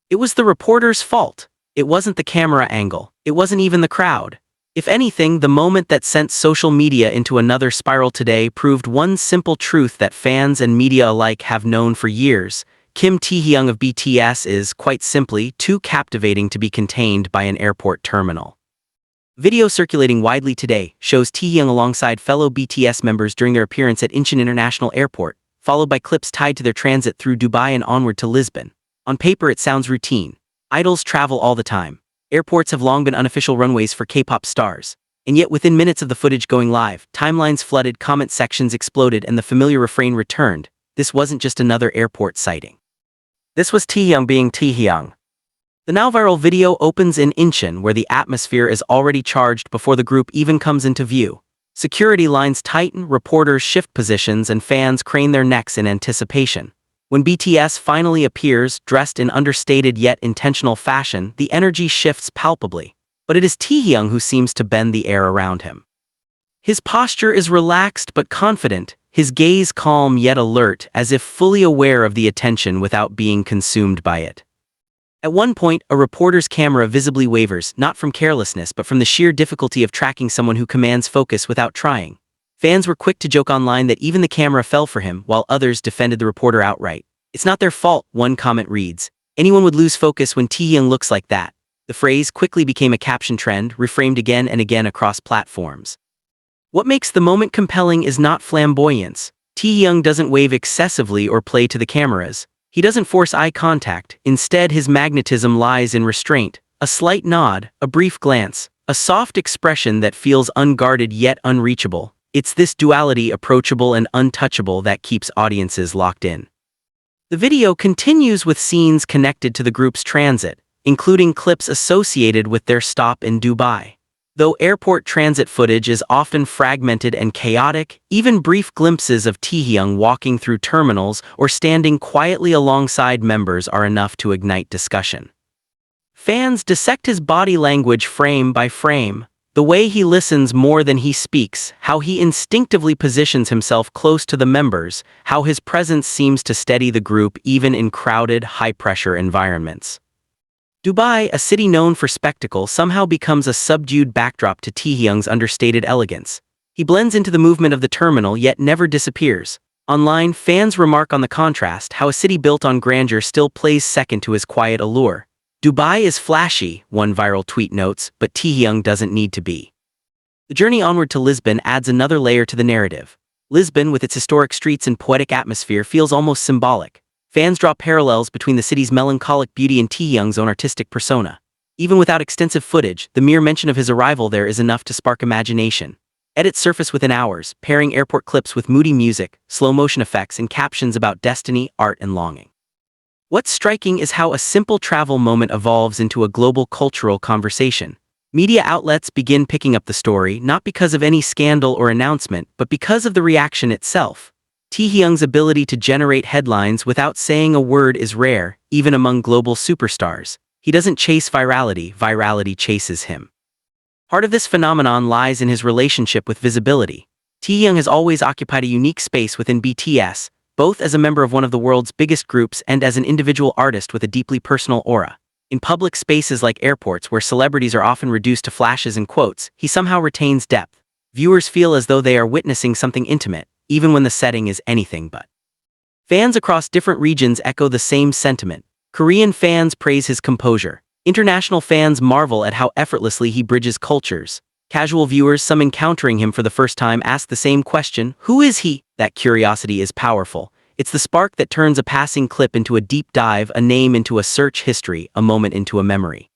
It was the reporter's fault. It wasn't the camera angle. It wasn't even the crowd. If anything, the moment that sent social media into another spiral today proved one simple truth that fans and media alike have known for years. Taehyung of BTS is, quite simply, too captivating to be contained by an airport terminal. Video circulating widely today shows Taehyung alongside fellow BTS members during their appearance at Incheon International Airport, followed by clips tied to their transit through Dubai and onward to Lisbon. On paper it sounds routine. Idols travel all the time. Airports have long been unofficial runways for K-pop stars. And yet within minutes of the footage going live, timelines flooded, comment sections exploded, and the familiar refrain returned. This wasn't just another airport sighting. This was Taehyung being Taehyung. The now viral video opens in Incheon, where the atmosphere is already charged before the group even comes into view. Security lines tighten, reporters shift positions, and fans crane their necks in anticipation. When BTS finally appears, dressed in understated yet intentional fashion, the energy shifts palpably. But it is Taehyung who seems to bend the air around him. His posture is relaxed but confident, his gaze calm yet alert, as if fully aware of the attention without being consumed by it. At one point, a reporter's camera visibly wavers, not from carelessness but from the sheer difficulty of tracking someone who commands focus without trying. Fans were quick to joke online that even the camera fell for him, while others defended the reporter outright. It's not their fault, one comment reads. Anyone would lose focus when Taehyung looks like that. The phrase quickly became a caption trend, reframed again and again across platforms. What makes the moment compelling is not flamboyance. Taehyung doesn't wave excessively or play to the cameras. He doesn't force eye contact. Instead, his magnetism lies in restraint. A slight nod, a brief glance, a soft expression that feels unguarded yet unreachable. It's this duality, approachable and untouchable, that keeps audiences locked in. The video continues with scenes connected to the group's transit, including clips associated with their stop in Dubai. Though airport transit footage is often fragmented and chaotic, even brief glimpses of Taehyung walking through terminals or standing quietly alongside members are enough to ignite discussion. Fans dissect his body language frame by frame. The way he listens more than he speaks, how he instinctively positions himself close to the members, how his presence seems to steady the group even in crowded, high-pressure environments. Dubai, a city known for spectacle, somehow becomes a subdued backdrop to Taehyung's understated elegance. He blends into the movement of the terminal yet never disappears. Online, fans remark on the contrast, how a city built on grandeur still plays second to his quiet allure. Dubai is flashy, one viral tweet notes, but Taehyung doesn't need to be. The journey onward to Lisbon adds another layer to the narrative. Lisbon, with its historic streets and poetic atmosphere, feels almost symbolic. Fans draw parallels between the city's melancholic beauty and Taehyung's own artistic persona. Even without extensive footage, the mere mention of his arrival there is enough to spark imagination. Edits surface within hours, pairing airport clips with moody music, slow-motion effects, and captions about destiny, art, and longing. What's striking is how a simple travel moment evolves into a global cultural conversation. Media outlets begin picking up the story, not because of any scandal or announcement, but because of the reaction itself. Taehyung's ability to generate headlines without saying a word is rare, even among global superstars. He doesn't chase virality, virality chases him. Part of this phenomenon lies in his relationship with visibility. Taehyung has always occupied a unique space within BTS, both as a member of one of the world's biggest groups and as an individual artist with a deeply personal aura. In public spaces like airports, where celebrities are often reduced to flashes and quotes, he somehow retains depth. Viewers feel as though they are witnessing something intimate, even when the setting is anything but. Fans across different regions echo the same sentiment. Korean fans praise his composure. International fans marvel at how effortlessly he bridges cultures. Casual viewers, some encountering him for the first time, ask the same question: who is he? That curiosity is powerful. It's the spark that turns a passing clip into a deep dive, a name into a search history, a moment into a memory.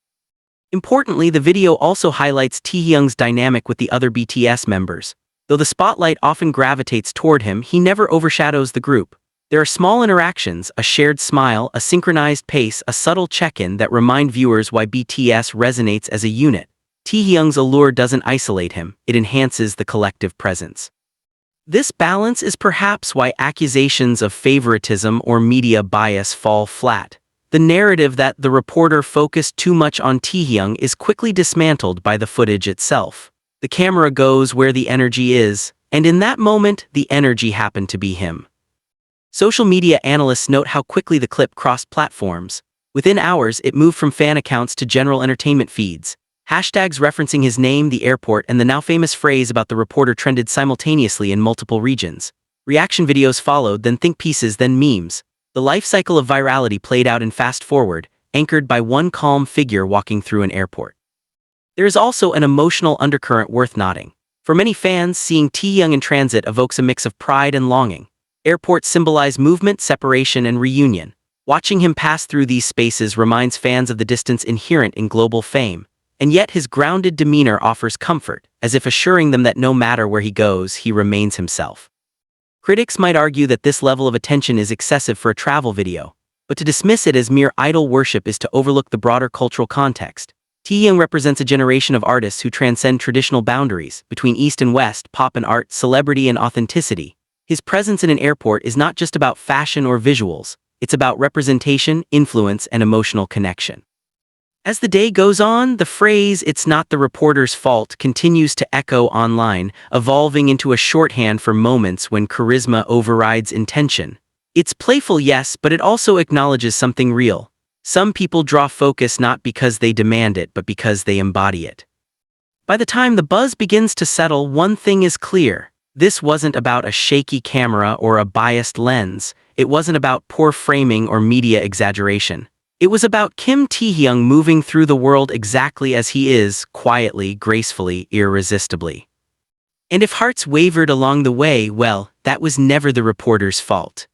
Importantly, the video also highlights Taehyung's dynamic with the other BTS members. Though the spotlight often gravitates toward him, he never overshadows the group. There are small interactions, a shared smile, a synchronized pace, a subtle check-in that remind viewers why BTS resonates as a unit. Taehyung's allure doesn't isolate him, it enhances the collective presence. This balance is perhaps why accusations of favoritism or media bias fall flat. The narrative that the reporter focused too much on Taehyung is quickly dismantled by the footage itself. The camera goes where the energy is, and in that moment, the energy happened to be him. Social media analysts note how quickly the clip crossed platforms. Within hours, it moved from fan accounts to general entertainment feeds. Hashtags referencing his name, the airport, and the now famous phrase about the reporter trended simultaneously in multiple regions. Reaction videos followed, then think pieces, then memes. The life cycle of virality played out in fast forward, anchored by one calm figure walking through an airport. There is also an emotional undercurrent worth noting. For many fans, seeing Taehyung in transit evokes a mix of pride and longing. Airports symbolize movement, separation, and reunion. Watching him pass through these spaces reminds fans of the distance inherent in global fame, and yet his grounded demeanor offers comfort, as if assuring them that no matter where he goes, he remains himself. Critics might argue that this level of attention is excessive for a travel video, but to dismiss it as mere idol worship is to overlook the broader cultural context. Taehyung represents a generation of artists who transcend traditional boundaries between East and West, pop and art, celebrity and authenticity. His presence in an airport is not just about fashion or visuals, it's about representation, influence, and emotional connection. As the day goes on, the phrase, "it's not the reporter's fault," continues to echo online, evolving into a shorthand for moments when charisma overrides intention. It's playful, yes, but it also acknowledges something real. Some people draw focus not because they demand it, but because they embody it. By the time the buzz begins to settle, one thing is clear. This wasn't about a shaky camera or a biased lens. It wasn't about poor framing or media exaggeration. It was about Kim Taehyung moving through the world exactly as he is, quietly, gracefully, irresistibly. And if hearts wavered along the way, well, that was never the reporter's fault.